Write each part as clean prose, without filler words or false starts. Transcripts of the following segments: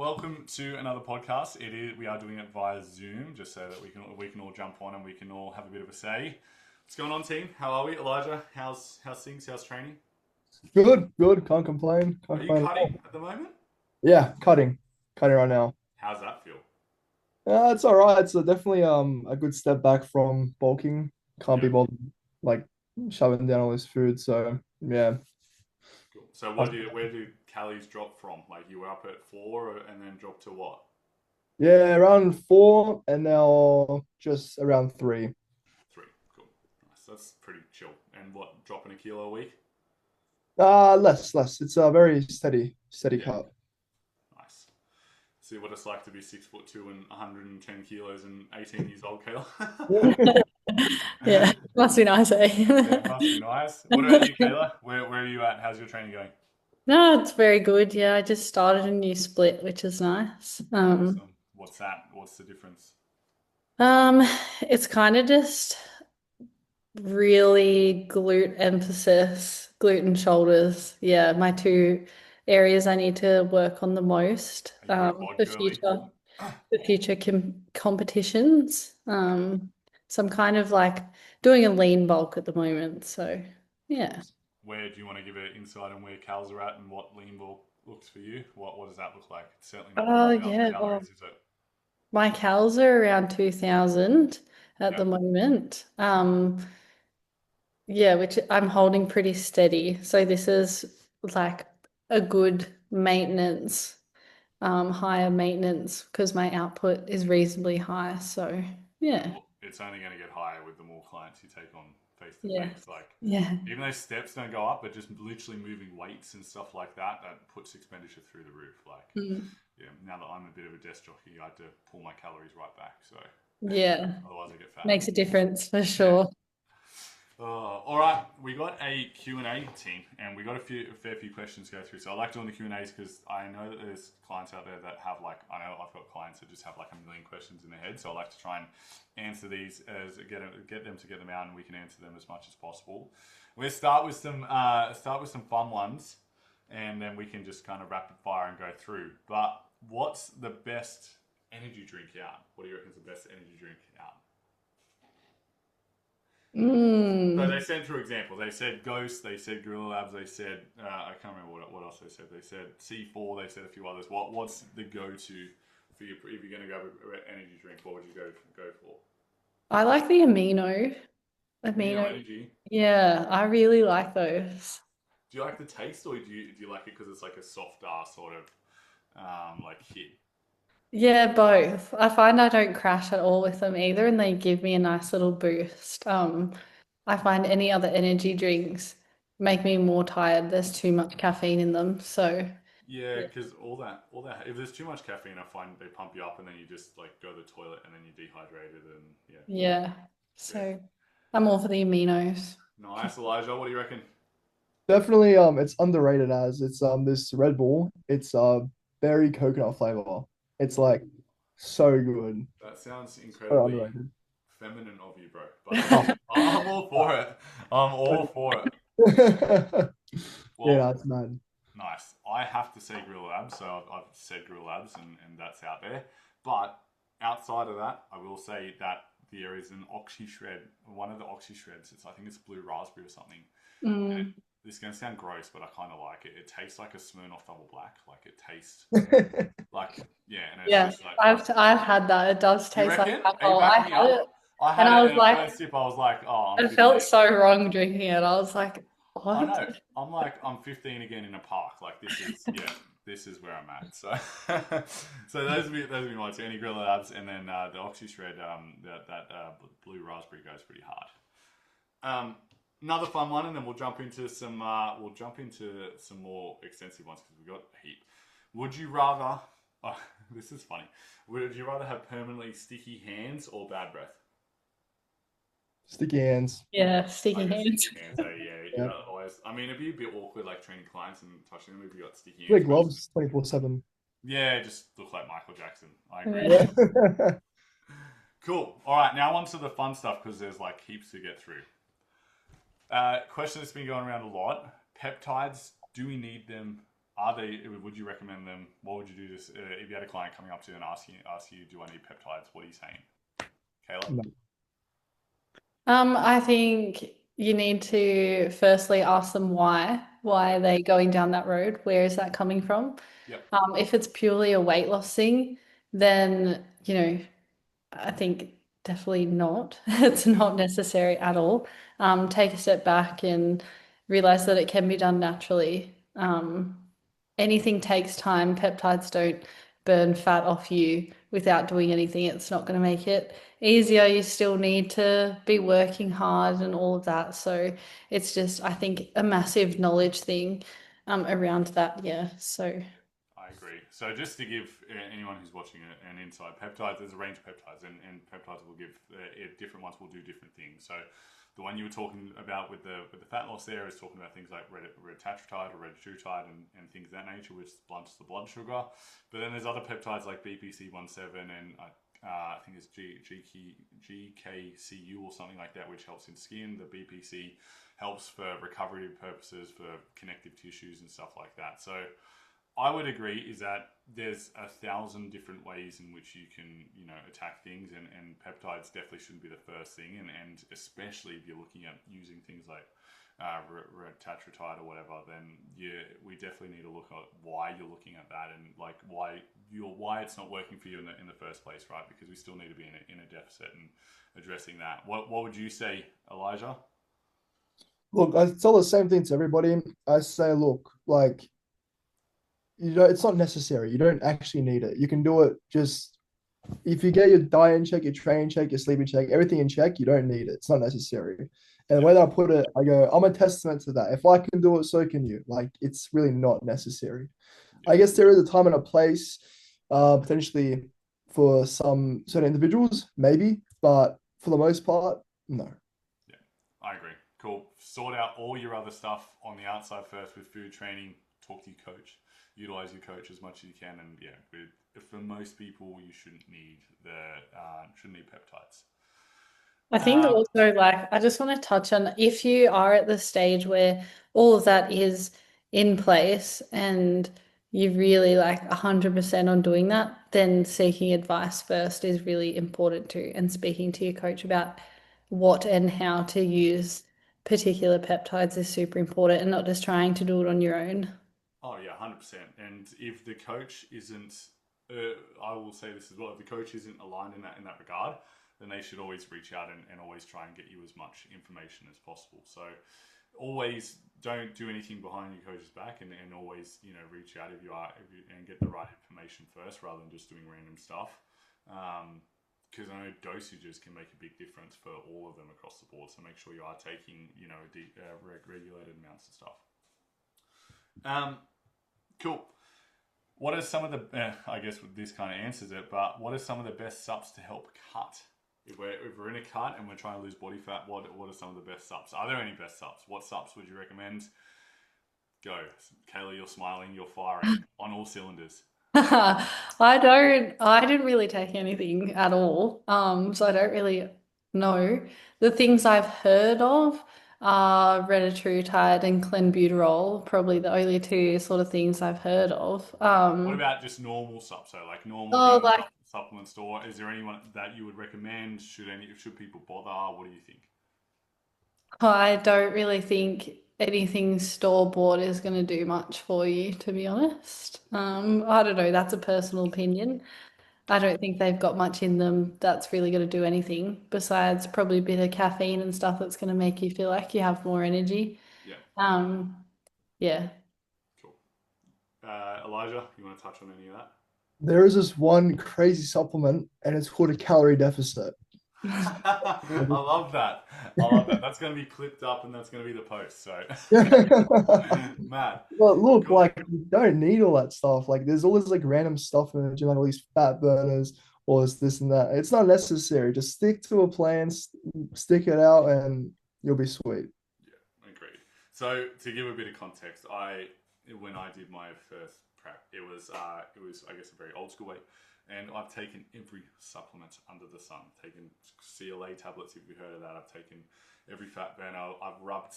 welcome to another podcast. We are doing it via Zoom, just so that we can all jump on and we can all have a bit of a say. What's going on, team? How are we, Elijah? How's things? How's training? Good. Can't complain. Can't Are you complain at cutting all. at the moment? Yeah, cutting right now. How's that feel? It's all right. It's definitely a good step back from bulking. Can't Yeah, be bothered like shoving down all this food. So yeah, cool. So That's- where do calories drop from? Like you were up at and then dropped to what? yeah, around 4 and now just around 3. 3. Cool. Nice. That's pretty chill. And what, dropping a kilo a week? Less. It's a very steady Yeah, cut. nice. See what it's like to be 6'2" and 110 kilos and 18 years old, Kayla. Yeah, must be nice, Yeah, it eh? must be nice. What about you, Kayla? Where are you at? How's your training going? No, it's very good. Yeah, I just started a new split, which is nice. Awesome. What's that? What's the difference? Um, it's kind of just really glute emphasis, glute and shoulders. Yeah, my two areas I need to work on the most Are you a bit bod for girly? future competitions. So I'm kind of like doing a lean bulk at the moment. So yeah. Nice. Where do you want to give an insight on where cows are at and what lean bulk looks for you? What does that look like? It's certainly not Oh 4,000 yeah. calories, is it? My cows are around 2000 at Yeah. the moment. Yeah, which I'm holding pretty steady. So this is like a good maintenance, higher maintenance because my output is reasonably high. So Yeah, yeah, well, it's only going to get higher with the more clients you take on face to yeah, face. Like, yeah. even though steps don't go up, but just literally moving weights and stuff like that, that puts expenditure through the roof. Like, Mm. yeah, now that I'm a bit of a desk jockey, I had to pull my calories right back. So Yeah, otherwise I get fat. makes a difference for Yeah. sure. All right, we got a Q&A team, and we got a fair few questions to go through. So I like doing the Q&As because I know that there's clients out there that have I know I've got clients that just have like a million questions in their head. So I like to try and answer these as get them to get them out, and we can answer them as much as possible. We'll start with some fun ones, and then we can just kind of rapid fire and go through. But what's the best energy drink out? What do you reckon is the best energy drink out? So they Mm. sent through examples. They said Ghost, they said Gorilla Labs, they said I can't remember what else they said. They said C4, they said a few others. What's the go to for you if you're going to go with an energy drink? What would you go for? I like the amino. Amino Amino. Energy. Yeah, I really like those. Do you like the taste, or do you like it because it's like a soft sort of like hit? Yeah, both. I find I don't crash at all with them either, and they give me a nice little boost. I find any other energy drinks make me more tired. There's too much caffeine in them. So, Yeah, yeah. because all that if there's too much caffeine, I find they pump you up and then you just like go to the toilet and then you're dehydrated and yeah, Yeah. fair. So I'm all for the aminos. Nice, Elijah. What do you reckon? Definitely it's underrated as it's this Red Bull. It's berry coconut flavor. It's Ooh. like so good. That sounds So incredibly underrated. feminine of you, bro. But Oh. I'm all for it. I'm all for it. Yeah, Well, that's mad. nice. I have to say Grill Labs, so I've said Grill Labs, and that's out there. But outside of that, I will say that there is an Oxy Shred, one of the Oxy Shreds. I think it's blue raspberry or something. And Mm. this is going to sound gross, but I kind of like it. It tastes like a Smirnoff Double Black. Like it tastes like, yeah, and it's Yeah, just like, I've had that. It does you taste like reckon? Are you alcohol. I backing me had up? it I and had I it, was and the like, first sip, I was like, "Oh, I'm I 15." felt so wrong drinking it. I was like, I what? know. I'm like, I'm 15 again in a park. Like this is, yeah, this is where I'm at. So, so those would be my two. Any Gorilla Labs, and then the Oxy Shred. That blue raspberry goes pretty hard. Another fun one, and then we'll jump into some. We'll jump into some more extensive ones because we've got a heap. Would you rather? Oh, this is funny. Would you rather have permanently sticky hands or bad breath? Sticky hands. Yeah, I sticky guess hands. sticky hands. Yeah, Yeah. always. I mean, it'd be a bit awkward, like training clients and touching them if you got sticky Wear hands. But gloves 24/7. yeah, just look like Michael Jackson. I agree. Yeah. Yeah. Cool. All right, now on to the fun stuff because there's like heaps to get through. Question that's been going around a lot: peptides. Do we need them are they? Would you recommend them? What would you do this if you had a client coming up to you and ask you, do I need peptides? What are you saying, Kayla? No. I think you need to firstly ask them why are they going down that road? Where is that coming from? Yep. If it's purely a weight loss thing, then, I think definitely not. It's not necessary at all. Take a step back and realize that it can be done naturally. Anything takes time. Peptides don't burn fat off you without doing anything. It's not going to make it easier. You still need to be working hard and all of that. So it's just, I think, a massive knowledge thing around that. Yeah. So. I agree. So just to give anyone who's watching an insight, peptides, there's a range of peptides, and peptides will give different ones will do different things. So the one you were talking about with the fat loss there is talking about things like retatrutide or retatrutide and things of that nature, which blunts the blood sugar. But then there's other peptides like BPC-17 and I think it's GKCU or something like that, which helps in skin. The BPC helps for recovery purposes, for connective tissues and stuff like that. So I would agree is that there's 1,000 different ways in which you can, attack things, and peptides definitely shouldn't be the first thing, and especially if you're looking at using things like retatrutide or whatever, then we definitely need to look at why you're looking at that and like why it's not working for you in the first place, right? Because we still need to be in a deficit and addressing that. What would you say, Elijah? Look, I tell the same thing to everybody. I say, look, like, it's not necessary. You don't actually need it. You can do it just if you get your diet in check, your training check, your sleep in check, everything in check, you don't need it. It's not necessary. And the way that I put it, I go, I'm a testament to that. If I can do it, so can you. Like, it's really not necessary. I guess there is a time and a place, potentially for some certain individuals, maybe, but for the most part, no. Yeah, I agree. Cool. Sort out all your other stuff on the outside first with food training. Talk to your coach. Utilize your coach as much as you can, and for most people, you shouldn't need peptides. I think also, like, I just want to touch on if you are at the stage where all of that is in place and you really like 100% on doing that, then seeking advice first is really important too, and speaking to your coach about what and how to use particular peptides is super important, and not just trying to do it on your own. Oh yeah, 100%. And if the coach isn't, I will say this as well. If the coach isn't aligned in that regard, then they should always reach out and always try and get you as much information as possible. So always don't do anything behind your coach's back, and always reach out if you and get the right information first, rather than just doing random stuff. Because I know dosages can make a big difference for all of them across the board. So make sure you are taking regulated amounts of stuff. Cool. What are some of the, I guess this kind of answers it, but what are some of the best sups to help cut? If we're in a cut and we're trying to lose body fat, what are some of the best sups? Are there any best sups? What sups would you recommend? Go. Kayla, you're smiling, you're firing on all cylinders. I didn't really take anything at all. So I don't really know. The things I've heard of are retatrutide and clenbuterol, probably the only two sort of things I've heard of. What about just normal sups? So like normal Oh, if you're like at a supplement store, is there anyone that you would recommend? Should people bother? What do you think? I don't really think anything store-bought is going to do much for you, to be honest. I don't know, that's a personal opinion. I don't think they've got much in them that's really going to do anything besides probably a bit of caffeine and stuff that's going to make you feel like you have more energy. Yeah, Um, yeah. cool. Elijah, you want to touch on any of that? There is this one crazy supplement, and it's called a calorie deficit. I love that. I love that. That's going to be clipped up, and that's going to be the post. So, mad. But look, Cool. like, you don't need all that stuff. Like, there's always like random stuff in the gym, like all these fat burners or this and that. It's not necessary. Just stick to a plan, stick it out, and you'll be sweet. Yeah, agreed. So, to give a bit of context, when I did my first prep, it was I guess a very old school way. And I've taken every supplement under the sun. I've taken CLA tablets, if you've heard of that. I've taken every fat burner. I've rubbed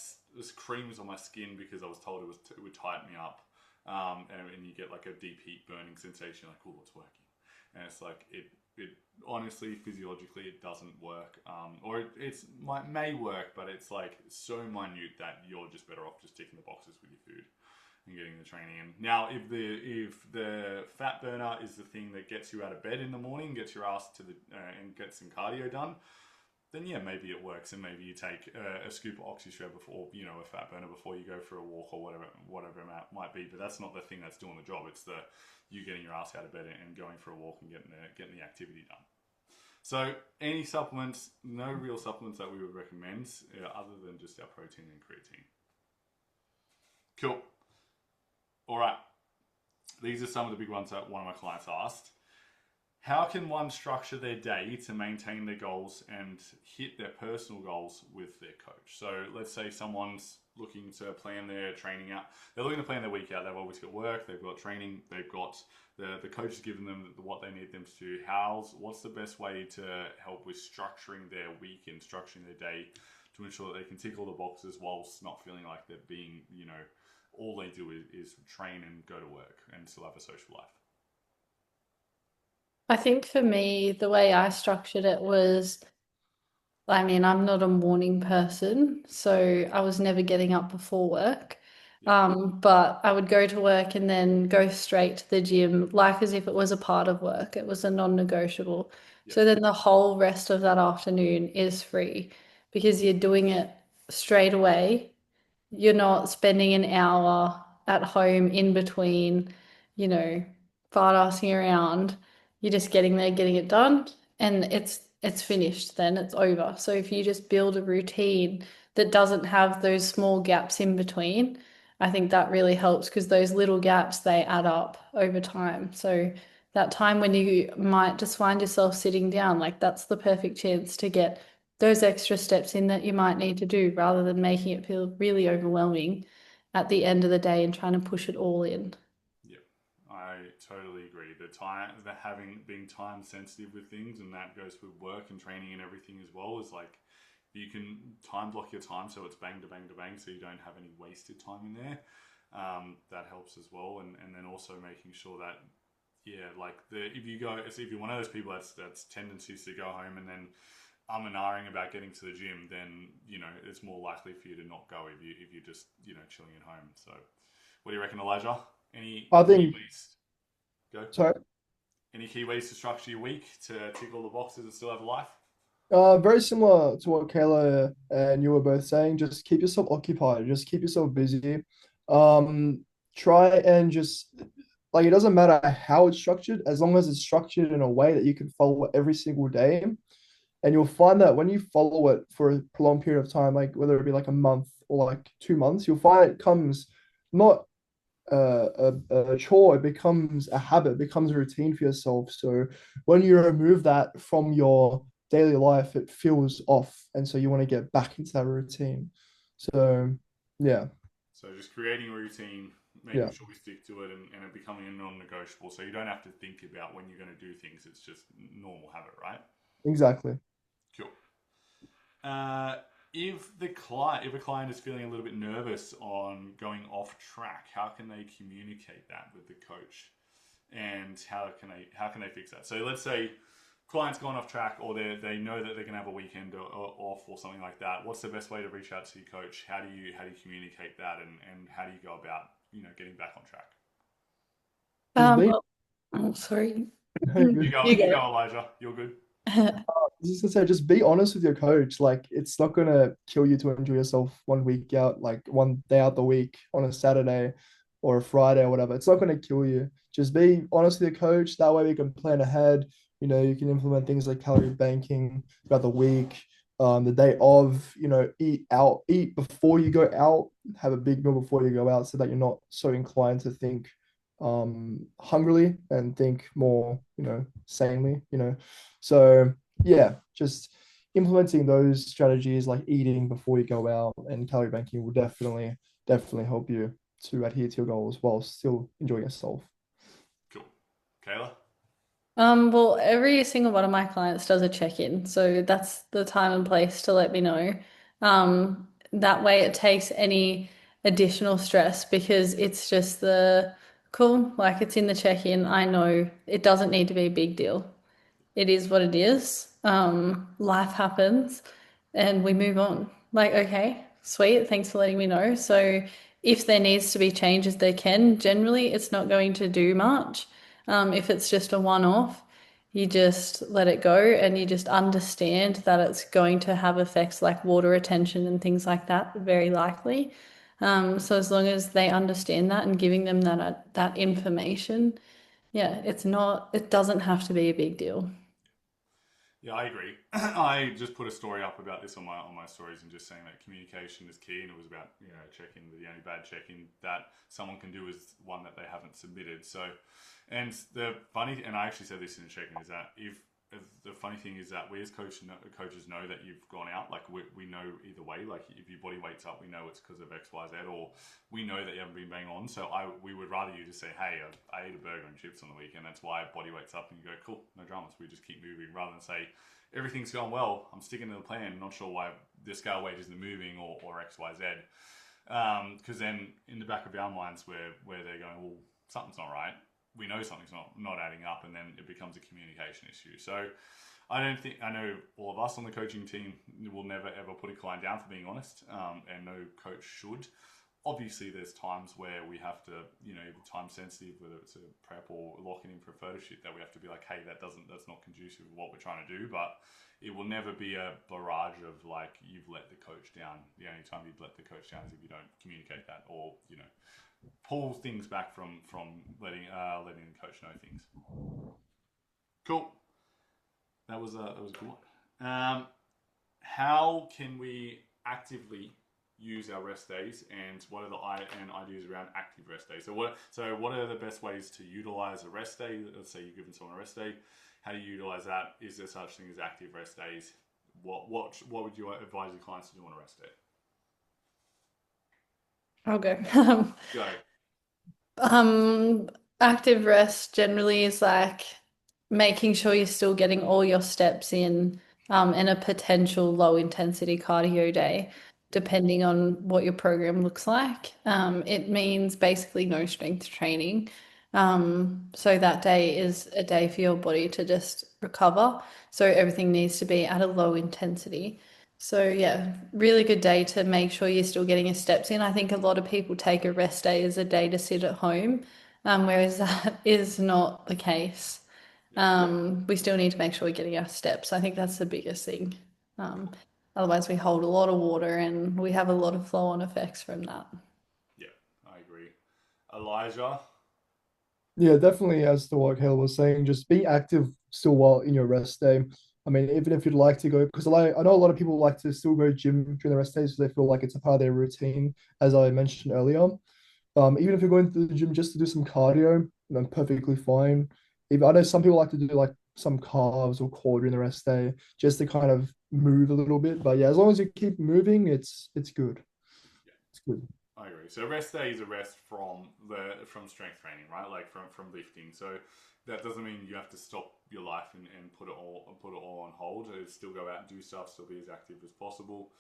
creams on my skin because I was told it would tighten me up. and you get like a deep heat burning sensation, like, oh, it's working. And it's like it honestly physiologically it doesn't work, or it's may work, but it's like so minute that you're just better off just ticking the boxes with your food and getting the training in. Now, if the fat burner is the thing that gets you out of bed in the morning, gets your ass to the and gets some cardio done, then yeah, maybe it works, and maybe you take a scoop of OxyShred before, a fat burner before you go for a walk or whatever it might be. But that's not the thing that's doing the job. It's the you getting your ass out of bed and going for a walk and getting the activity done. So any supplements, no real supplements that we would recommend other than just our protein and creatine. Cool. All right. These are some of the big ones that one of my clients asked. How can one structure their day to maintain their goals and hit their personal goals with their coach? So let's say someone's looking to plan their training out. They're looking to plan their week out. They've always got work, they've got training, they've got the coach has given them what they need them to do. What's the best way to help with structuring their week and structuring their day to ensure that they can tick all the boxes whilst not feeling like they're being, all they do is train and go to work and still have a social life? I think for me, the way I structured it was, I mean, I'm not a morning person, so I was never getting up before work. Yeah. But I would go to work and then go straight to the gym, like as if it was a part of work. It was a non-negotiable. Yeah. So then the whole rest of that afternoon is free because you're doing it straight away. You're not spending an hour at home in between, you know, fart assing around. You're just getting there, getting it done, and it's finished then, it's over. So if you just build a routine that doesn't have those small gaps in between, I think that really helps because those little gaps they add up over time. So that time when you might just find yourself sitting down, like that's the perfect chance to get those extra steps in that you might need to do rather than making it feel really overwhelming at the end of the day and trying to push it all in. Yep, I totally agree. Being time sensitive with things, and that goes with work and training and everything as well, is like you can time block your time so it's bang to bang to bang, so you don't have any wasted time in there. That helps as well, and then also making sure that like if you're one of those people that's tendencies to go home and then and ahhing about getting to the gym, then it's more likely for you to not go if you're just chilling at home. So, what do you reckon, Elijah? Any I key think, ways? Go. sorry. Any key ways to structure your week to tick all the boxes and still have a life? Very similar to what Kayla and you were both saying. Just keep yourself occupied. Just keep yourself busy. Um, Try and just like it doesn't matter how it's structured, as long as it's structured in a way that you can follow it every single day. And you'll find that when you follow it for a prolonged period of time, like whether it be like a month or like 2 months, you'll find it comes not a chore, it becomes a habit, it becomes a routine for yourself. So when you remove that from your daily life, it feels off. And so you want to get back into that routine. So yeah, So just creating a routine, making yeah, sure we stick to it, and it becoming a non-negotiable. So you don't have to think about when you're going to do things. It's just normal habit, right? exactly. Cool. If a client is feeling a little bit nervous on going off track, how can they communicate that with the coach, and how can they fix that? So let's say client's gone off track, or they know that they're gonna have a weekend or off or something like that. What's the best way to reach out to your coach? How do you communicate that, and how do you go about getting back on track? Just be Well, oh, sorry. good. You You go, go. Elijah. You're good. Just to say, just be honest with your coach. Like, it's not gonna kill you to enjoy yourself one week out, like one day out the week on a Saturday or a Friday or whatever. It's not gonna kill you. Just be honest with your coach. That way, you can plan ahead. You can implement things like calorie banking throughout the week. The day of, eat out, eat before you go out, have a big meal before you go out, so that you're not so inclined to think hungrily and think more, sanely. So yeah, just implementing those strategies like eating before you go out and calorie banking will definitely help you to adhere to your goals while still enjoying yourself. Cool. Kayla. Well, every single one of my clients does a check-in, so that's the time and place to let me know. That way it takes any additional stress because it's just cool, like it's in the check-in. I know it doesn't need to be a big deal. It is what it is. Life happens and we move on. Like, okay, sweet, thanks for letting me know. So if there needs to be changes, there can. Generally, it's not going to do much. If it's just a one-off, you just let it go and you just understand that it's going to have effects like water retention and things like that, very likely. So as long as they understand that and giving them that information, yeah, it doesn't have to be a big deal. Yeah, I agree. I just put a story up about this on my stories and just saying that communication is key, and it was about check-in. The only bad check-in that someone can do is one that they haven't submitted. So, and the funny, and I actually said this in the check-in, is that if the funny thing is that we as coaches know that you've gone out. Like we know either way. Like if your body weight's up, we know it's because of X, Y, Z, or we know that you haven't been bang on. So we would rather you just say, hey, I ate a burger and chips on the weekend. That's why body weight's up, and you go, cool, no dramas. We just keep moving rather than say everything's going well. I'm sticking to the plan. Not sure why the scale weight isn't moving or X, Y, Z. Because then in the back of our minds, where they're going, well, something's not right. We know something's not adding up, and then it becomes a communication issue. So I know all of us on the coaching team will never ever put a client down for being honest, and no coach should. Obviously, there's times where we have to, time sensitive, whether it's a prep or locking in for a photo shoot, that we have to be like, hey, that's not conducive with what we're trying to do. But it will never be a barrage of like, you've let the coach down. The only time you'd let the coach down is if you don't communicate that, or pull things back from letting the coach know things. Cool. That was a good one. How can we actively use our rest days, and what are the ideas around active rest days? So what are the best ways to utilize a rest day? Let's say you're giving someone a rest day. How do you utilize that? Is there such thing as active rest days? What would you advise your clients to do on a rest day? I'll go. Go. Um, Active rest generally is like making sure you're still getting all your steps in a potential low intensity cardio day, depending on what your program looks like. It means basically no strength training. So that day is a day for your body to just recover. So everything needs to be at a low intensity. So yeah, really good day to make sure you're still getting your steps in. I think a lot of people take a rest day as a day to sit at home, whereas that is not the case. We still need to make sure we're getting our steps. I think that's the biggest thing. Um, Otherwise we hold a lot of water and we have a lot of flow-on effects from that. Yeah, I agree. Elijah. Yeah, definitely. As to what Kayla was saying, just be active still while in your rest day. I mean, even if you'd like to go, because I know a lot of people like to still go gym during the rest days, so they feel like it's a part of their routine, as I mentioned earlier. Even if you're going to the gym just to do some cardio, perfectly fine. Even I know some people like to do like some calves or core during the rest day just to kind of move a little bit. But yeah, as long as you keep moving, it's good. Yeah. It's good. I agree. So rest day is a rest from strength training, right? Like from lifting. So that doesn't mean you have to stop your life and put it all on hold. Still go out and do stuff. Still be as active as possible.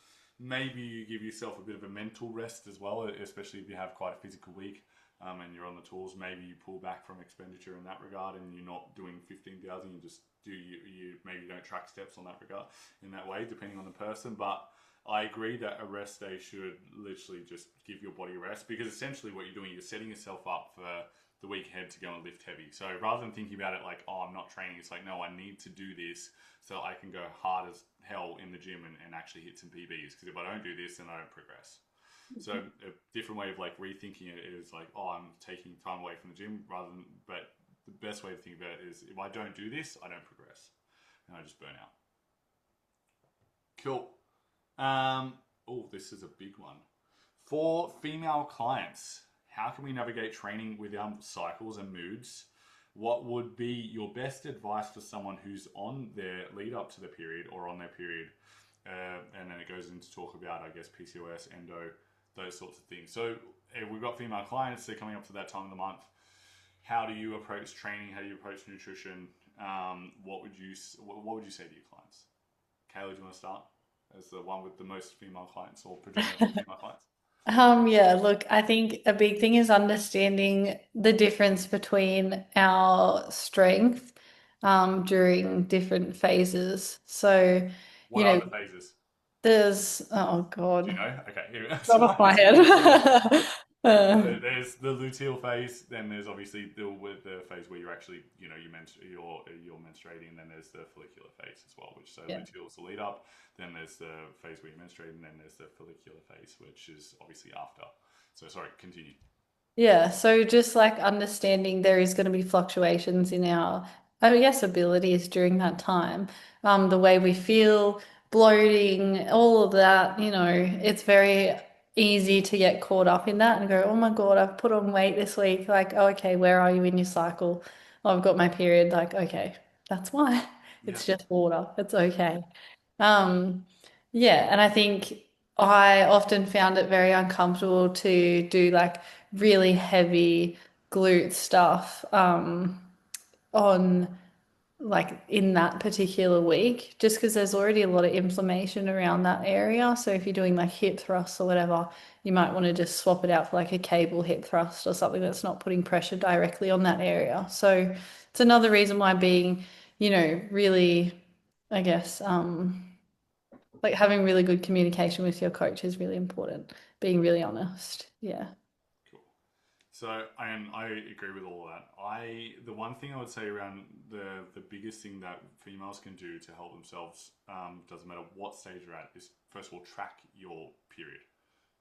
Maybe you give yourself a bit of a mental rest as well, especially if you have quite a physical week and you're on the tools. Maybe you pull back from expenditure in that regard, and you're not doing 15,000. You just do you maybe don't track steps on that regard in that way, depending on the person, but. I agree that a rest day should literally just give your body a rest, because essentially what you're doing, you're setting yourself up for the week ahead to go and lift heavy. So rather than thinking about it like, oh, I'm not training, it's like, no, I need to do this so I can go hard as hell in the gym and actually hit some PBs. Because if I don't do this, then I don't progress. So a different way of like rethinking it is like, oh, I'm taking time away from the gym but the best way to think about it is, if I don't do this, I don't progress and I just burn out. Cool. This is a big one. For female clients, how can we navigate training with our cycles and moods? What would be your best advice for someone who's on their lead up to the period or on their period? And then it goes into talk about, I guess, PCOS, endo, those sorts of things. So if we've got female clients, they're coming up to that time of the month. How do you approach training? How do you approach nutrition? What would you say to your clients? Kayla, do you want to start? As the one with the most female clients or predominantly female clients? Yeah, look, I think a big thing is understanding the difference between our strength during different phases. So, you What are know, the phases? there's, oh Do you God, know? Okay, here. not So off my it's a big deal. head. So there's the luteal phase, then there's obviously the phase where you're actually, you're menstruating, and then there's the follicular phase as well, which so Yeah. luteal is the lead up, then there's the phase where you're menstruating, then there's the follicular phase, which is obviously after. So sorry, continue. Yeah, so just like understanding there is going to be fluctuations in our, I guess, abilities during that time. The way we feel, bloating, all of that, it's very easy to get caught up in that and go, oh my God, I've put on weight this week. Like, oh, okay, where are you in your cycle? Oh, I've got my period. Like, okay, that's why. Yeah. It's just water. It's okay. Um, yeah, and I think I often found it very uncomfortable to do like really heavy glute stuff on like in that particular week, just because there's already a lot of inflammation around that area. So if you're doing like hip thrusts or whatever, you might want to just swap it out for like a cable hip thrust or something that's not putting pressure directly on that area. So it's another reason why being, really, I guess, like having really good communication with your coach is really important. Being really honest. Yeah. Cool. So, and I agree with all of that. The one thing I would say around the biggest thing that females can do to help themselves, doesn't matter what stage you're at, is first of all track your period.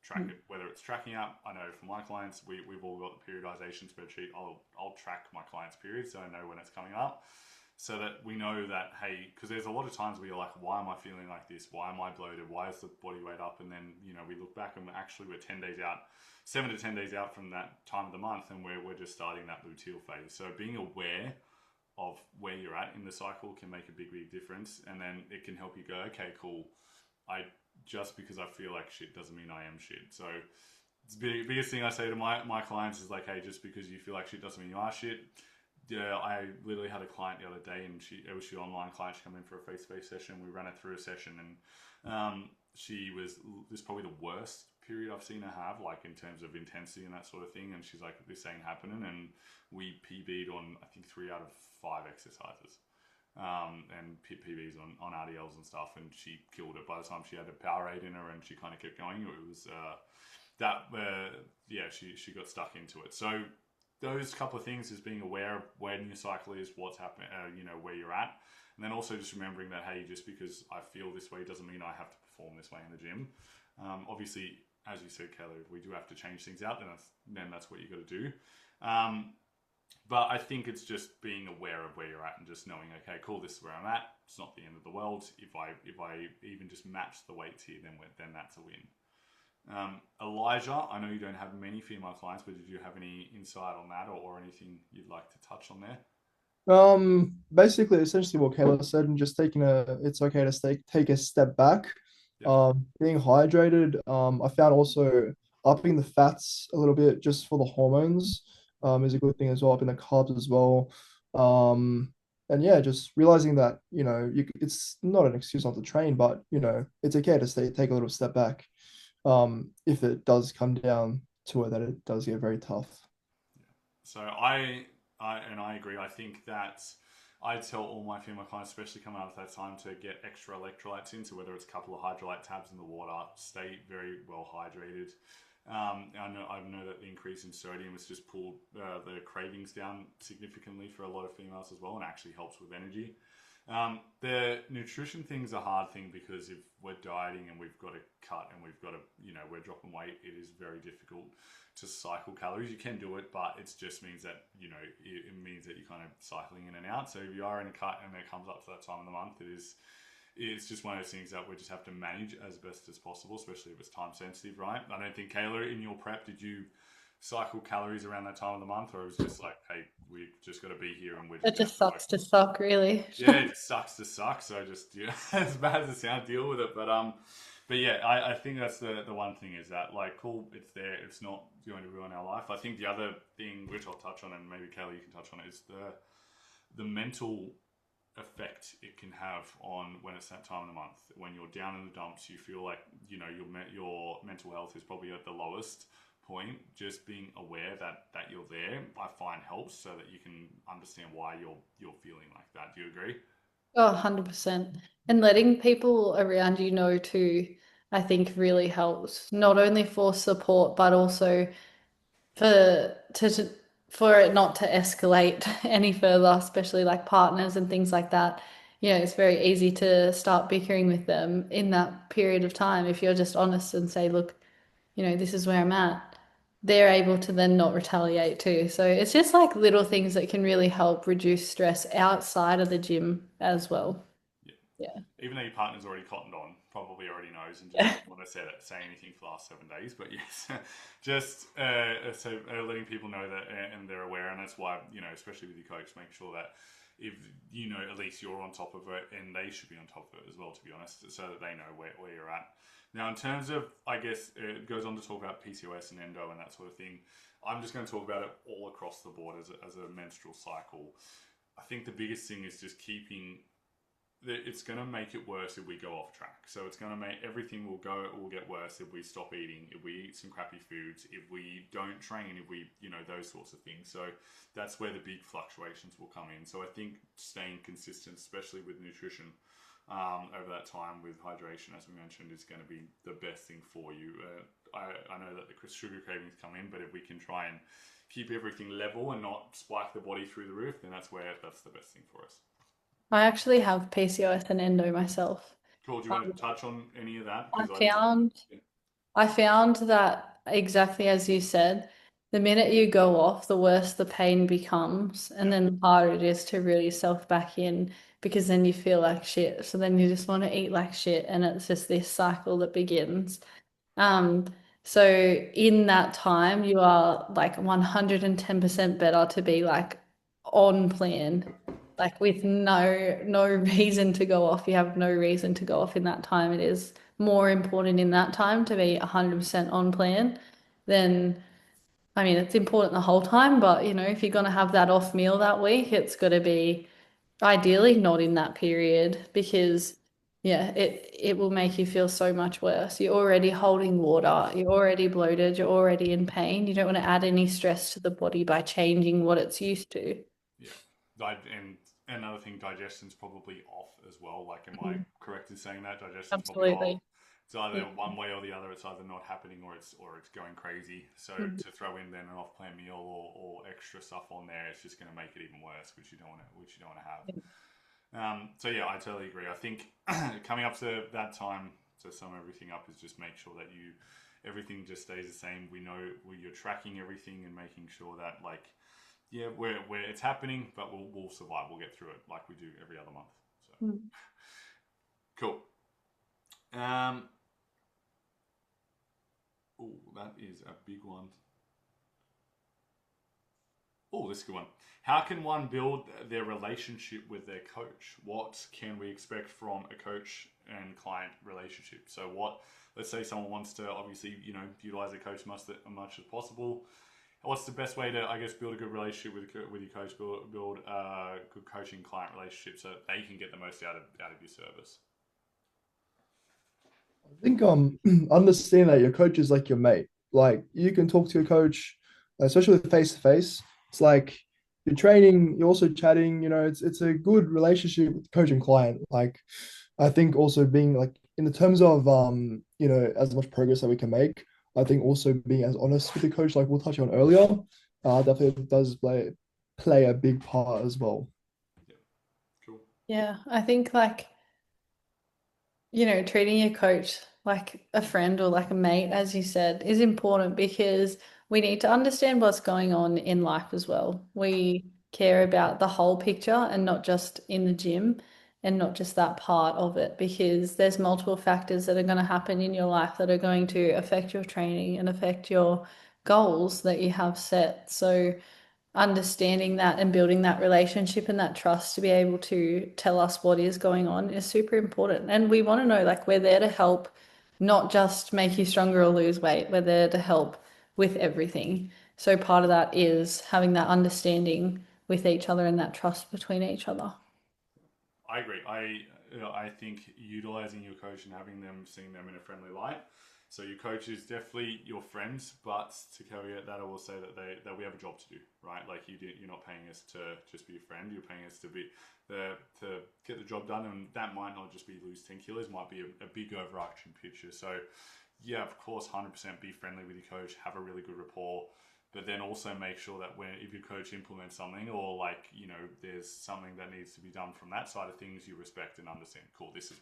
Track it, whether it's tracking up. I know for my clients, we've all got the periodization spreadsheet. I'll track my clients' periods so I know when it's coming up, so that we know that, hey, because there's a lot of times where you're like, why am I feeling like this? Why am I bloated? Why is the body weight up? And then we look back and we're 10 days out, 7 to 10 days out from that time of the month, and we're just starting that luteal phase. So being aware of where you're at in the cycle can make a big difference, and then it can help you go, okay, cool. I just because I feel like shit doesn't mean I am shit. So it's the biggest thing I say to my clients is like, hey, just because you feel like shit doesn't mean you are shit. Yeah, I literally had a client the other day, and it was she online client. She came in for a face-to-face session. We ran her through a session, and she was this is probably the worst period I've seen her have, like in terms of intensity and that sort of thing. And she's like, this ain't happening, and we PB'd on I think 3 out of 5 exercises. And PBs on RDLs and stuff, and she killed it. By the time she had a Powerade in her, and she kind of kept going, it was yeah, she got stuck into it. So those couple of things is being aware of when your cycle is, what's happening, where you're at, and then also just remembering that, hey, just because I feel this way doesn't mean I have to perform this way in the gym. Obviously, as you said, Kayla, if we do have to change things out, then that's what you got to do. But I think it's just being aware of where you're at and just knowing, okay, cool, this is where I'm at. It's not the end of the world. If I even just match the weights here, then that's a win. Elijah, I know you don't have many female clients, but did you have any insight on that, or anything you'd like to touch on there? Basically, essentially what Kayla said, and just it's okay to take a step back. Yeah. Being hydrated. I found also upping the fats a little bit just for the hormones, is a good thing as well, upping the carbs as well. And yeah, just realizing that, it's not an excuse not to train, but it's okay to take a little step back, if it does come down to it, that it does get very tough. So I agree. I think that I tell all my female clients, especially coming out of that time, to get extra electrolytes in. So whether it's a couple of hydrolyte tabs in the water, stay very well hydrated. I know that the increase in sodium has just pulled the cravings down significantly for a lot of females as well, and actually helps with energy. The nutrition thing's a hard thing, because if we're dieting and we've got to cut and we've got to, we're dropping weight, it is very difficult to cycle calories. You can do it, but it just means that, it means that you're kind of cycling in and out. So if you are in a cut and it comes up to that time of the month, it's just one of those things that we just have to manage as best as possible, especially if it's time sensitive, right? I don't think, Kayla, in your prep, did you cycle calories around that time of the month, or it was just like, hey, we've just got to be here and we're It just going just to sucks to suck, really. yeah, it just sucks to suck. So just as bad as it sounds, deal with it. But yeah, I think that's the one thing, is that, like, cool, it's there. It's not going to ruin our life. I think the other thing, which I'll touch on, and maybe Kelly you can touch on, is the mental effect it can have on when it's that time of the month when you're down in the dumps. You feel like your mental health is probably at the lowest point. Just being aware that you're there, I find helps so that you can understand why you're feeling like that. Do you agree? Oh, 100%. And letting people around you know too, I think really helps. Not only for support, but also for for it not to escalate any further, especially like partners and things like that. It's very easy to start bickering with them in that period of time if you're just honest and say, look, this is where I'm at. They're able to then not retaliate too. So it's just like little things that can really help reduce stress outside of the gym as well. Yeah. Yeah. Even though your partner's already cottoned on, probably already knows, and just Yeah. doesn't want to say anything for the last 7 days. But yes, just letting people know that and they're aware, and that's why especially with your coach, make sure that if at least you're on top of it, and they should be on top of it as well. To be honest, so that they know where you're at. Now, in terms of, I guess it goes on to talk about PCOS and endo and that sort of thing. I'm just going to talk about it all across the board as a menstrual cycle. I think the biggest thing is just keeping it's going to make it worse if we go off track. So it's going to make everything will get worse if we stop eating, if we eat some crappy foods, if we don't train, if we, those sorts of things. So that's where the big fluctuations will come in. So I think staying consistent, especially with nutrition, over that time with hydration, as we mentioned, is going to be the best thing for you. I know that the sugar cravings come in, but if we can try and keep everything level and not spike the body through the roof, then that's the best thing for us. I actually have PCOS and endo myself. Cool. Do you want to touch on any of that? I Because found yeah, I found that exactly as you said, the minute you go off, the worse the pain becomes, and yeah, then the harder it is to reel yourself back in because then you feel like shit. So then you just want to eat like shit, and it's just this cycle that begins. Um, so in that time, you are like 110% better to be like on plan, like with no reason to go off. You have no reason to go off in that time. It is more important in that time to be 100% on plan than, I mean, it's important the whole time, but if you're gonna have that off meal that week, it's got to be ideally not in that period because yeah, it will make you feel so much worse. You're already holding water, you're already bloated, you're already in pain. You don't want to add any stress to the body by changing what it's used to. yeah. And another thing, digestion's probably off as well. Like, am I Mhm. correct in saying that digestion's probably off? Absolutely. It's either Yeah. one way or the other. It's either not happening or it's going crazy. So Mhm. to throw in then an off-plan meal or extra stuff on there, it's just going to make it even worse, which you don't want to have. So yeah, I totally agree. I think coming up to that time to sum everything up is just make sure that everything just stays the same. We know you're tracking everything and making sure that yeah, where it's happening, but we'll survive. We'll get through it like we do every other month. So Mhm. cool. Um, oh, that is a big one. Oh, this is a good one. How can one build their relationship with their coach? What can we expect from a coach and client relationship? So, let's say someone wants to obviously, utilize their coach as much as possible. What's the best way to, I guess, build a good relationship with your coach, build a good coaching client relationship so that they can get the most out of your service? I think understand that your coach is like your mate. Like you can talk to your coach, especially face to face. It's like you're training, you're also chatting. It's a good relationship with coach and client. Like I think also being like in the terms of as much progress that we can make. I think also being as honest with the coach, like we'll touch on earlier, definitely does play a big part as well. Yeah, cool. Yeah, I think like treating your coach like a friend or like a mate, as you said, is important because we need to understand what's going on in life as well. We care about the whole picture and not just in the gym and not just that part of it because there's multiple factors that are going to happen in your life that are going to affect your training and affect your goals that you have set. So, understanding that and building that relationship and that trust to be able to tell us what is going on is super important. And we want to know like we're there to help, not just make you stronger or lose weight. We're there to help with everything. So part of that is having that understanding with each other and that trust between each other. I agree. I think utilizing your coach and having them, seeing them in a friendly light. So your coach is definitely your friends, but to caveat that, I will say that we have a job to do, right? Like you're not paying us to just be a friend. You're paying us to get the job done, and that might not just be lose 10 kilos, might be a big overarching picture. So yeah, of course, 100% be friendly with your coach, have a really good rapport, but then also make sure that if your coach implements something or there's something that needs to be done from that side of things, you respect and understand. Cool, this is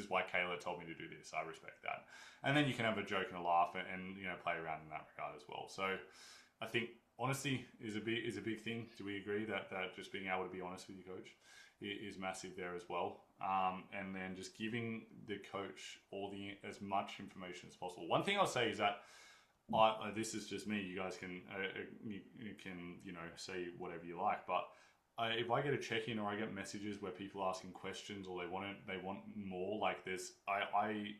why Kayla told me to do this. I respect that, and then you can have a joke and a laugh and play around in that regard as well. So I think honesty is a big thing. Do we agree that just being able to be honest with your coach is massive there as well? And then just giving the coach as much information as possible. One thing I'll say is that this is just me. You guys can say whatever you like, but if I get a check-in or I get messages where people are asking questions or they want more, like this, I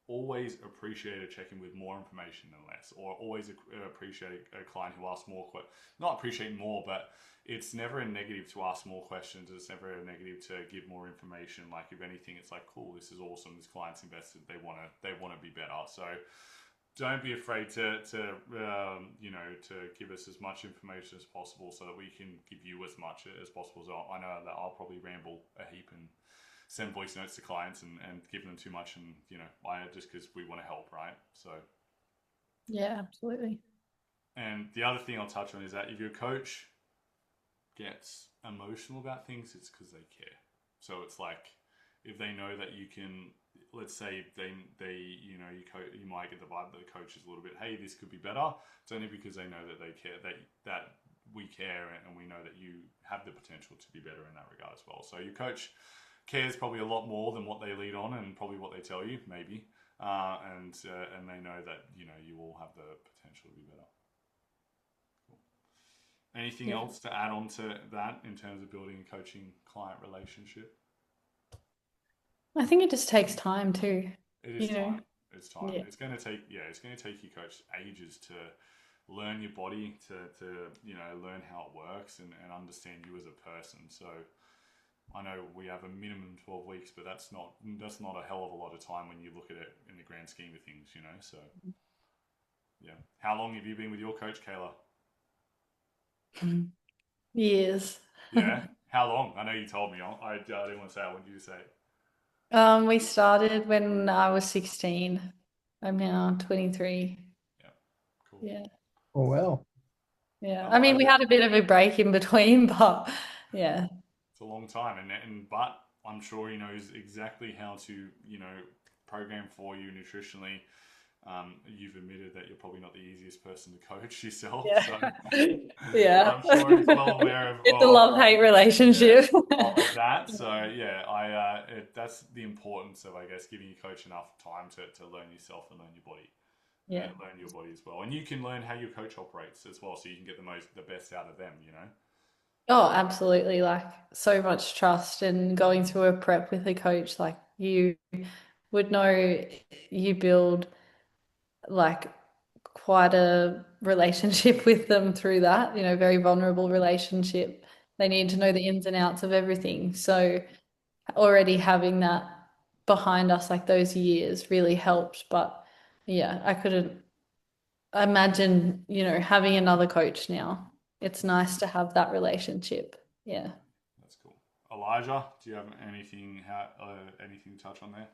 always appreciate a check-in with more information than less, or always appreciate a client who asks more. Not appreciate more, but it's never a negative to ask more questions. It's never a negative to give more information. Like if anything, it's like, cool, this is awesome. This client's invested. They want to be better. So don't be afraid to give us as much information as possible so that we can give you as much as possible. So I know that I'll probably ramble a heap and send voice notes to clients and give them too much, and just because we want to help, right? So Yeah, absolutely. And the other thing I'll touch on is that if your coach gets emotional about things, it's because they care. So it's like if they know that you can, let's say you might get the vibe that the coach is a little bit, hey, this could be better. It's only because they know that they care, that we care, and we know that you have the potential to be better in that regard as well. So your coach cares probably a lot more than what they lead on and probably what they tell you, maybe, and they know that you all have the potential to be better. Cool. Anything else to add on to that in terms of building a coaching client relationship? I think it just takes time too. It is time. It's time. Yeah. It's going to take your coach ages to learn your body, to learn how it works and understand you as a person. So I know we have a minimum 12 weeks, but that's not a hell of a lot of time when you look at it in the grand scheme of things, So yeah. How long have you been with your coach, Kayla? Years. Yeah. How long? I know you told me. I didn't want to say it. When did you say it? We started when I was 16. I'm now 23. Yeah. Cool. Yeah. Oh, wow. Yeah. I mean, we had a bit of a break in between, but yeah. It's a long time, but I'm sure he knows exactly how to program for you nutritionally. You've admitted that you're probably not the easiest person to coach yourself. Yeah. So Yeah. I'm sure he's well aware of It's a love-hate relationship. of that. So yeah, that's the importance of, I guess, giving your coach enough time to learn yourself and learn your body. Yeah. Learn your body as well, and you can learn how your coach operates as well, so you can get the best out of them. Oh, absolutely. Like so much trust, and going through a prep with a coach, like you would know you build like quite a relationship with them through that, very vulnerable relationship. They need to know the ins and outs of everything. So already having that behind us, like those years, really helped. But yeah, I couldn't imagine, having another coach now. It's nice to have that relationship. Yeah. That's cool. Elijah, do you have anything to touch on there?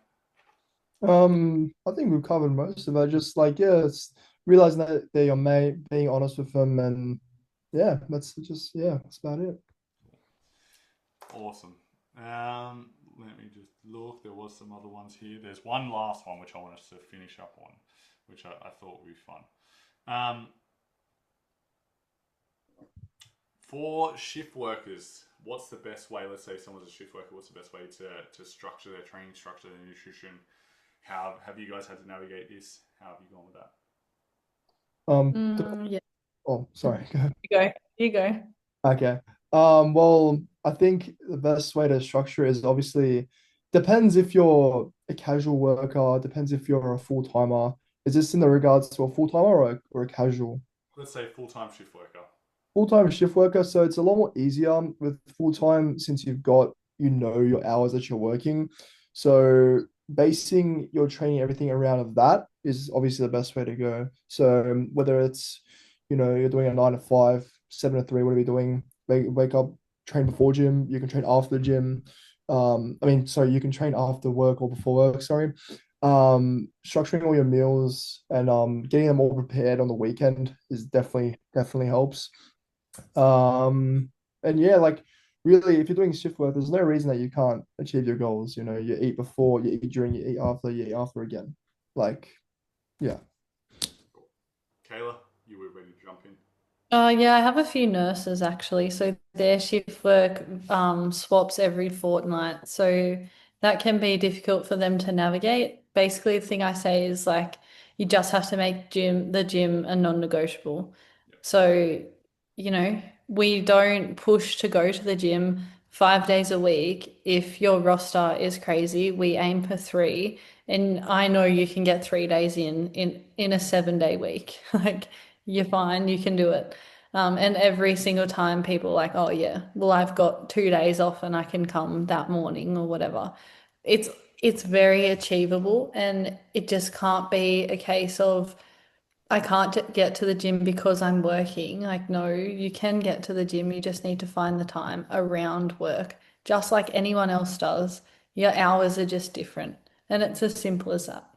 I think we've covered most of it. Just it's realizing that they're your mate, being honest with them, and that's about it. Awesome. Let me just look. There was some other ones here. There's one last one which I want us to finish up on, which I thought would be fun. For shift workers, what's the best way? Let's say someone's a shift worker. What's the best way to structure their training, structure their nutrition? How have you guys had to navigate this? How have you gone with that? Yeah. Oh, sorry. You go. Okay. Well, I think the best way to structure it is obviously depends if you're a casual worker, depends if you're a full-timer. Is this in the regards to a full-timer or a casual? Let's say full-time shift worker. Full-time shift worker, so it's a lot more easier with full-time since you've got you know your hours that you're working. So basing your training everything around of that is obviously the best way to go. So whether it's you're doing a 9 to 5, 7 to 3, whatever you're doing, wake up, train before gym. You can train after the gym. I mean, sorry, you can train after work or before work. Sorry. Structuring all your meals and getting them all prepared on the weekend is definitely helps. And yeah, like really, if you're doing shift work, there's no reason that you can't achieve your goals. You eat before, you eat during, you eat after again. Like, yeah. Kayla, you were ready to jump in. Yeah, I have a few nurses actually. So their shift work swaps every fortnight. So that can be difficult for them to navigate. Basically, the thing I say is like you just have to make the gym a non-negotiable. Yep. So, we don't push to go to the gym 5 days a week. If your roster is crazy, we aim for three. And I know you can get 3 days in a 7 day week. Like you're fine, you can do it. And every single time people are like, oh yeah, well I've got 2 days off and I can come that morning or whatever. It's it's very achievable and it just can't be a case of I can't get to the gym because I'm working. Like no, you can get to the gym, you just need to find the time around work, just like anyone else does. Your hours are just different. And it's as simple as that.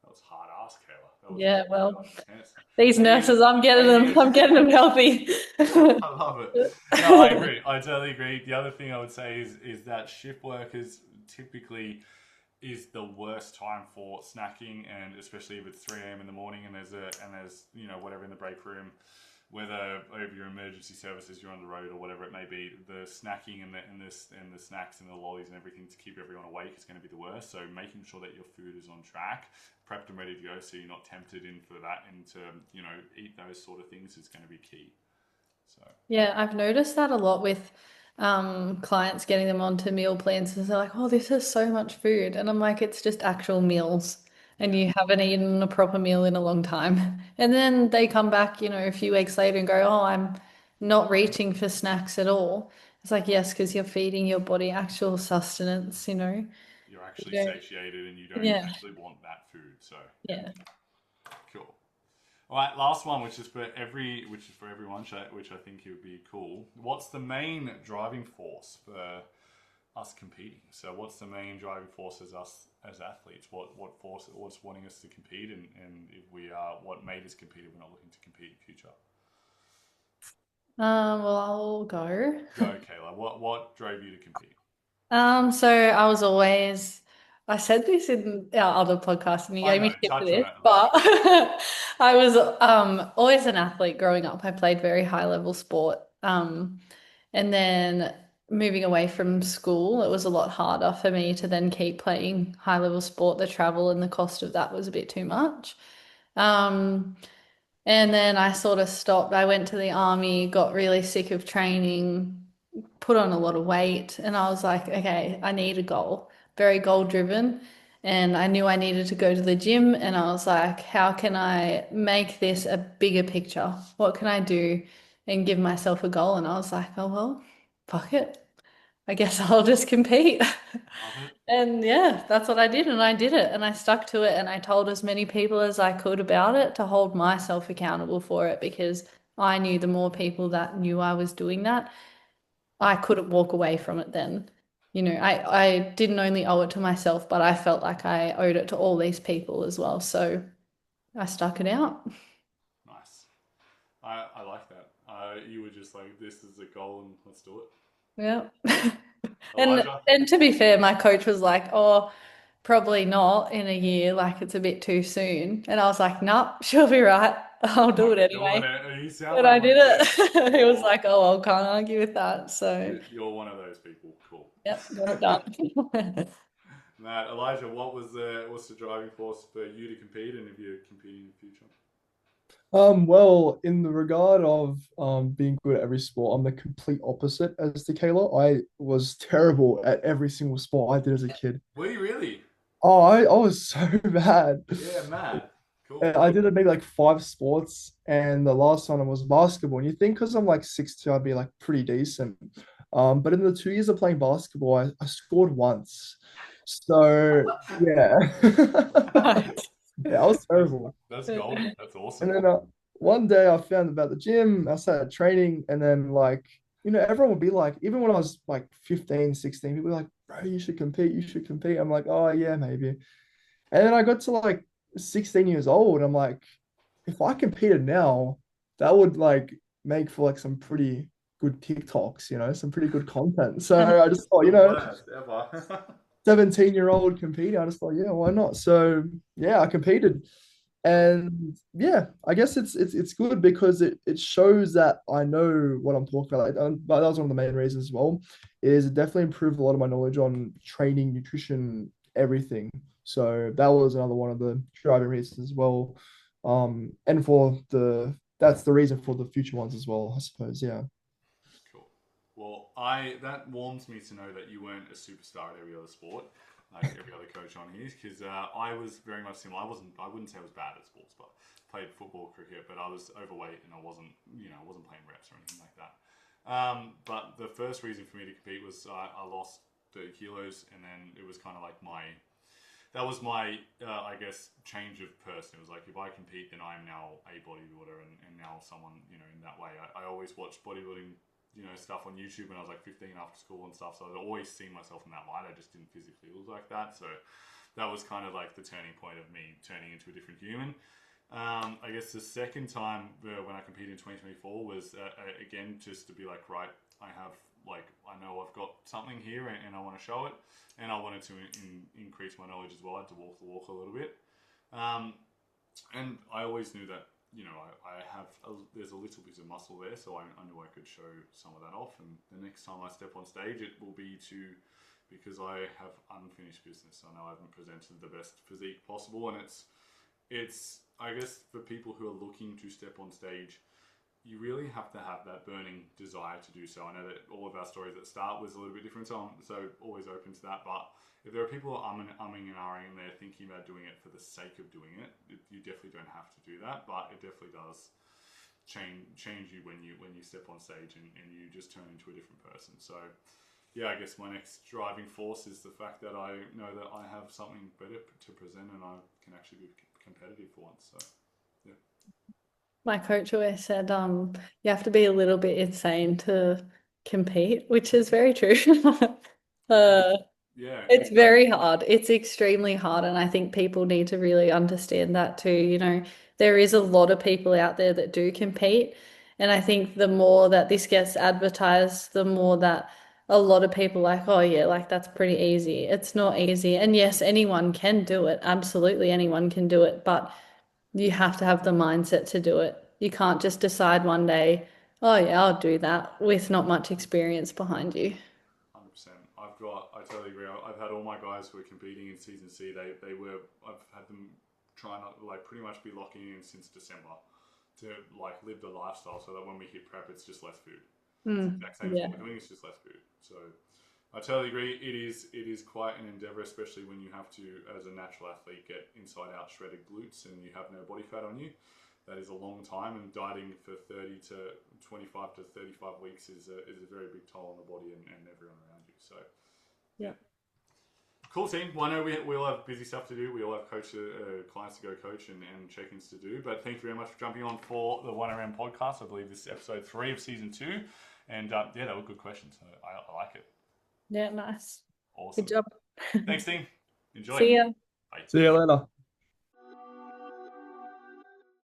That was hard ass, Kayla. That was Yeah, really well, intense. these Maybe, nurses, maybe. I'm getting them healthy. I love it. No, I agree. I totally agree. The other thing I would say is that shift workers typically is the worst time for snacking, and especially if it's 3 a.m. in the morning and there's whatever in the break room, whether over your emergency services you're on the road or whatever it may be, the snacking and the snacks and the lollies and everything to keep everyone awake is going to be the worst. So making sure that your food is on track, prepped and ready to go, so you're not tempted in for that and to eat those sort of things is going to be key. So Yeah, I've noticed that a lot with clients getting them onto meal plans. And they're like, oh, this is so much food. And I'm like, it's just actual meals. And yeah, you haven't eaten a proper meal in a long time. And then they come back, a few weeks later and go, oh, I'm not reaching for snacks at all. It's like, yes, because you're feeding your body actual sustenance. you're actually You don't- satiated and you don't Yeah, actually want that food. So yeah, yeah. cool. All right, last one, which is for everyone, which I think it would be cool. What's the main driving force for us competing? So, what's the main driving force as us as athletes? What's wanting us to compete, and if we are, what made us compete if we're not looking to compete in future? Well, I'll go. Go, Kayla. What drove you to compete? So I said this in our other podcast and you I gave know. me shit for Touch on this, it. Let's but go. I was always an athlete growing up. I played very high level sport. And then moving away from school, it was a lot harder for me to then keep playing high level sport. The travel and the cost of that was a bit too much. Um, and then I sort of stopped. I went to the army, got really sick of training, put on a lot of weight, and I was like, okay, I need a goal, very goal driven. And I knew I needed to go to the gym, and I was like, how can I make this a bigger picture? What can I do and give myself a goal? And I was like, oh, well, fuck it. I guess I'll just compete. Love it. And yeah, that's what I did. And I did it. And I stuck to it. And I told as many people as I could about it to hold myself accountable for it because I knew the more people that knew I was doing that, I couldn't walk away from it then. I didn't only owe it to myself, but I felt like I owed it to all these people as well. So I stuck it out. Nice. I like that. You were just like, this is a goal and let's do it. Yeah. And Elijah. and to be fair, my coach was like, "Oh, probably not in a year, like it's a bit too soon." And I was like, "Nope, she'll be right. I'll do it Fucking doing anyway." it. You sound And like I one. did Yeah. it. He was You're, like, "Oh, well, can't argue with that." So, you're one of those people. Cool. yep, got it done. Matt, Elijah, what's the driving force for you to compete, and if you're competing in the future? Well, in the regard of being good at every sport, I'm the complete opposite as to Kayla. I was terrible at every single sport I did as a kid. Were you really? Oh, I was so bad. Yeah, Matt. Cool. I did maybe like 5 sports, and the last one was basketball. And you think because I'm like 6'2", I'd be like pretty decent. But in the 2 years of playing basketball, I scored once. So yeah. Right. Yeah, I was terrible. That's golden. That's And awesome. then one day I found about the gym, I started training, and then like, everyone would be like, even when I was like 15, 16, people were like, bro, you should compete, you should compete. I'm like, oh yeah, maybe. And then I got to like 16 years old. I'm like, if I competed now, that would like make for like some pretty good TikToks, some pretty good content. So I just thought, The worst ever. 17-year-old competing, I just thought, yeah, why not? So yeah, I competed. Cool. And yeah, I guess it's good because it shows that I know what I'm talking about. But that was one of the main reasons as well, is it definitely improved a lot of my knowledge on training, nutrition, everything. So that was another one of the driving reasons as well. And that's the reason for the future ones as well, I suppose. Yeah. Cool. Well, that warms me to know that you weren't a superstar at every other sport, like every other coach on here, because I was very much similar. I wouldn't say I was bad at sports, but played football, cricket, but I was overweight and I wasn't playing reps or anything like that. But the first reason for me to compete was I lost 30 kilos, and then it was kind of like that was my, I guess, change of person. It was like, if I compete, then I'm now a bodybuilder and now someone, in that way. I always watched bodybuilding, stuff on YouTube when I was like 15 after school and stuff. So I'd always seen myself in that light. I just didn't physically look like that. So that was kind of like the turning point of me turning into a different human. I guess the second time when I competed in 2024 was, again, just to be like, right, I know I've got something here and I want to show it. And I wanted to increase my knowledge as well. I had to walk the walk a little bit. And I always knew that, there's a little bit of muscle there, so I knew I could show some of that off. And the next time I step on stage, it will be because I have unfinished business. I know I haven't presented the best physique possible, and it's I guess for people who are looking to step on stage, you really have to have that burning desire to do so. I know that all of our stories at start was a little bit different, so always open to that. But if there are people umming and ahhing and they're thinking about doing it for the sake of doing it, you definitely don't have to do that. But it definitely does change you when you step on stage and you just turn into a different person. So yeah, I guess my next driving force is the fact that I know that I have something better to present and I can actually be competitive for once. So yeah. My coach always said, you have to be a little bit insane to compete, which is very true. Uh, Yeah, it's exactly. very hard. It's extremely hard, and I think people need to really understand that too. There is a lot of people out there that do compete, and I think the more that this gets advertised, the more that a lot of people are like, oh yeah, like that's pretty easy. It's not easy. And yes, anyone can do it. Absolutely anyone can do it, but you have to have the mindset to do it. You can't just decide one day, oh yeah, I'll do that with not much experience behind you. 100%. I totally agree. I've had all my guys who are competing in season C. I've had them try not like pretty much be locking in since December to like live the lifestyle, so that when we hit prep, it's just less food. It's the Mm, exact same as what yeah. we're doing. It's just less food. So I totally agree. It is quite an endeavor, especially when you have to, as a natural athlete, get inside out shredded glutes and you have no body fat on you. That is a long time, and dieting for 30 to 25 to 35 weeks is a very big toll on the body and everyone around you. So, Yeah. yeah. Cool team. Well, I know we all have busy stuff to do. We all have clients to go coach and check-ins to do. But thank you very much for jumping on for the 1RM podcast. I believe this is episode 3 of season 2. And yeah, that were good questions. I like it. Yeah, nice. Good Awesome. job. Thanks, team. Enjoy. See ya. Bye. See you later.